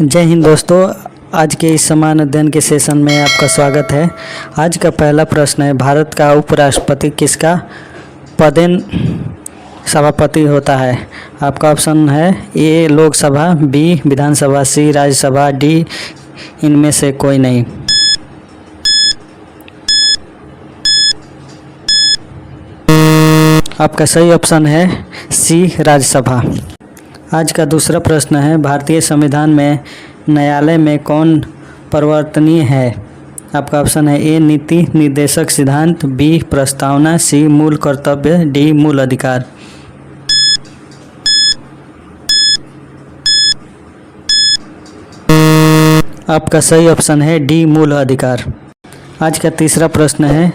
जय हिंद दोस्तों, आज के इस समान अध्ययन के सेशन में आपका स्वागत है। आज का पहला प्रश्न है, भारत का उपराष्ट्रपति किसका पदेन सभापति होता है। आपका ऑप्शन है ए लोकसभा, बी विधानसभा, सी राज्यसभा, डी इनमें से कोई नहीं। आपका सही ऑप्शन है सी राज्यसभा। आज का दूसरा प्रश्न है, भारतीय संविधान में न्यायालय में कौन परिवर्तनीय है। आपका ऑप्शन है ए नीति निर्देशक सिद्धांत, बी प्रस्तावना, सी मूल कर्तव्य, डी मूल अधिकार। आपका सही ऑप्शन है डी मूल अधिकार। आज का तीसरा प्रश्न है,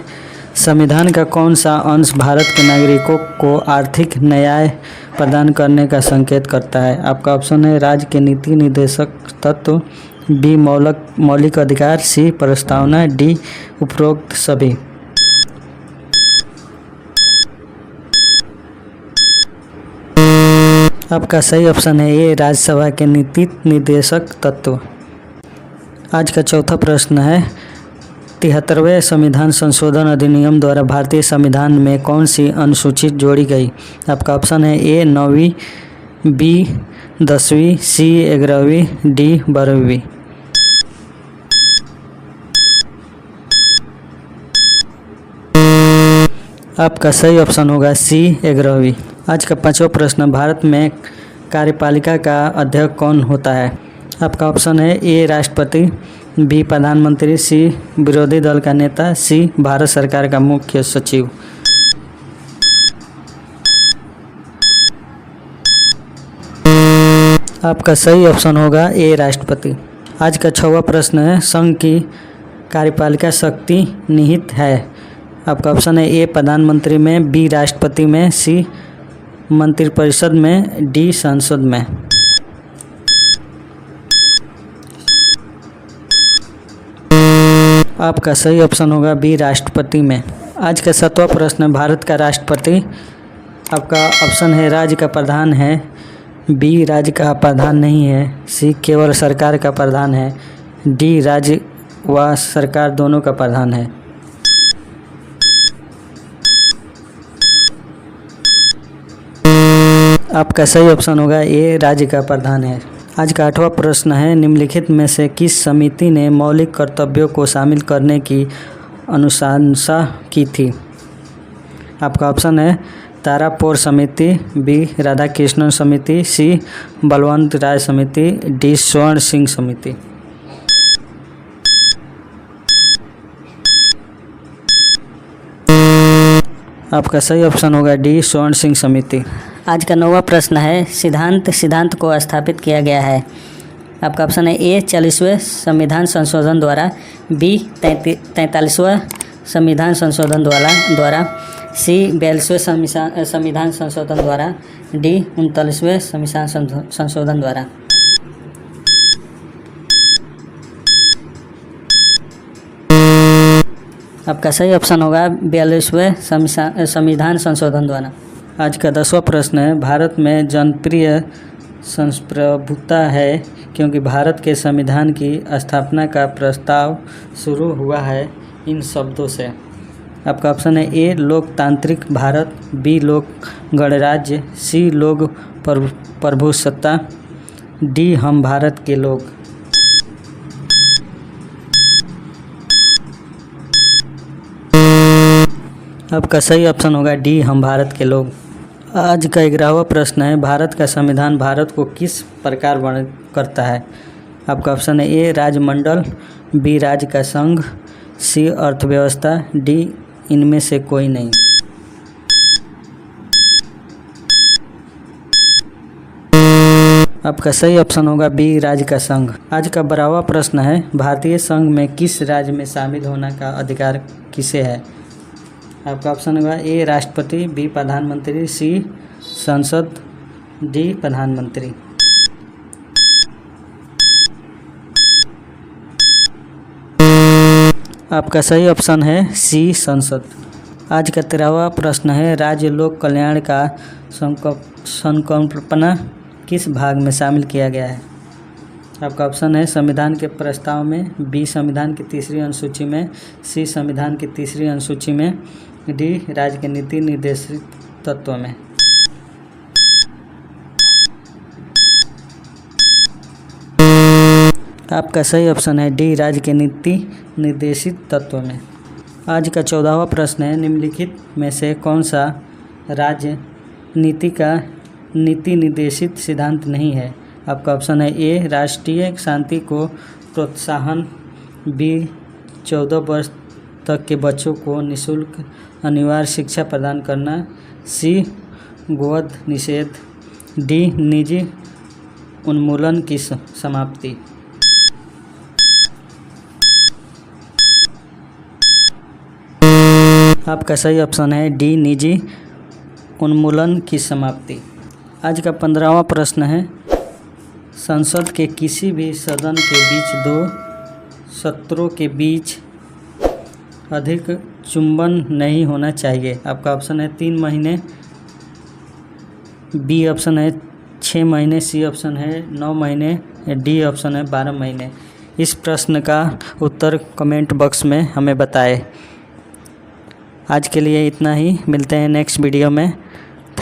संविधान का कौन सा अंश भारत के नागरिकों को आर्थिक न्याय प्रदान करने का संकेत करता है। आपका ऑप्शन है राज्य के नीति निर्देशक तत्व, बी मौलिक अधिकार, सी प्रस्तावना, डी उपरोक्त सभी। आपका सही ऑप्शन है ये राज्यसभा के नीति निर्देशक तत्व। आज का चौथा प्रश्न है, 73वें संविधान संशोधन अधिनियम द्वारा भारतीय संविधान में कौन सी अनुसूची जोड़ी गई। आपका ऑप्शन है ए 9वीं, बी 10वीं, सी 11वीं, डी 12वीं। आपका सही ऑप्शन होगा सी 11वीं। आज का पांचवा प्रश्न, भारत में कार्यपालिका का अध्यक्ष कौन होता है। आपका ऑप्शन है ए राष्ट्रपति, बी प्रधानमंत्री, सी विरोधी दल का नेता, सी भारत सरकार का मुख्य सचिव। आपका सही ऑप्शन होगा ए राष्ट्रपति। आज का 6वां प्रश्न है, संघ की कार्यपालिका शक्ति निहित है। आपका ऑप्शन है ए प्रधानमंत्री में, बी राष्ट्रपति में, सी मंत्रिपरिषद में, डी संसद में। आपका सही ऑप्शन होगा बी राष्ट्रपति में। आज का 7वां प्रश्न, भारत का राष्ट्रपति। आपका ऑप्शन है राज्य का प्रधान है, बी राज्य का प्रधान नहीं है, सी केवल सरकार का प्रधान है, डी राज्य व सरकार दोनों का प्रधान है। आपका सही ऑप्शन होगा ए राज्य का प्रधान है। आज का 8वां प्रश्न है, निम्नलिखित में से किस समिति ने मौलिक कर्तव्यों को शामिल करने की अनुशंसा की थी। आपका ऑप्शन है तारापोर समिति, बी राधाकृष्णन समिति, सी बलवंत राय समिति, डी स्वर्ण सिंह समिति। आपका सही ऑप्शन होगा डी स्वर्ण सिंह समिति। आज का 9वां प्रश्न है, सिद्धांत को स्थापित किया गया है। आपका ऑप्शन है ए 40वें संविधान संशोधन द्वारा, बी 43वें संविधान संशोधन द्वारा, सी 42वें संविधान संशोधन द्वारा, डी 39वें संविधान संशोधन द्वारा। आपका सही ऑप्शन होगा 42वें संविधान संशोधन द्वारा। आज का 10वां प्रश्न है, भारत में जनप्रिय संप्रभुता है क्योंकि भारत के संविधान की स्थापना का प्रस्ताव शुरू हुआ है इन शब्दों से। आपका ऑप्शन है ए लोकतांत्रिक भारत, बी लोक गणराज्य, सी लोग प्रभुसत्ता, डी हम भारत के लोग। आपका सही ऑप्शन होगा डी हम भारत के लोग। आज का 11वां प्रश्न है, भारत का संविधान भारत को किस प्रकार वर्णित करता है। आपका ऑप्शन है ए राजमंडल, बी राज्य का संघ, सी अर्थव्यवस्था, डी इनमें से कोई नहीं। आपका सही ऑप्शन होगा बी राज्य का संघ। आज का 12वां प्रश्न है, भारतीय संघ में किस राज्य में शामिल होने का अधिकार किसे है। आपका ऑप्शन होगा ए राष्ट्रपति, बी प्रधानमंत्री, सी संसद, डी प्रधानमंत्री। आपका सही ऑप्शन है सी संसद। आज का 13वां प्रश्न है, राज्य लोक कल्याण का संकल्पना किस भाग में शामिल किया गया है। आपका ऑप्शन है संविधान के प्रस्ताव में, बी संविधान की तीसरी अनुसूची में, सी संविधान की तीसरी अनुसूची में, डी राज्य के नीति निर्देशित तत्व में। आपका सही ऑप्शन है डी राज्य के नीति निर्देशित तत्व में। आज का 14वां प्रश्न है, निम्नलिखित में से कौन सा राज्य नीति का नीति निर्देशित सिद्धांत नहीं है। आपका ऑप्शन है ए राष्ट्रीय शांति को प्रोत्साहन, बी 14 वर्ष तक के बच्चों को निःशुल्क अनिवार्य शिक्षा प्रदान करना, सी गोवध निषेध, डी निजी उन्मूलन की समाप्ति। आपका सही ऑप्शन है डी निजी उन्मूलन की समाप्ति। आज का 15वां प्रश्न है, संसद के किसी भी सदन के बीच दो सत्रों के बीच अधिक चुंबन नहीं होना चाहिए। आपका ऑप्शन है 3 महीने, बी ऑप्शन है 6 महीने, सी ऑप्शन है 9 महीने, डी ऑप्शन है 12 महीने। इस प्रश्न का उत्तर कमेंट बॉक्स में हमें बताएं। आज के लिए इतना ही, मिलते हैं नेक्स्ट वीडियो में।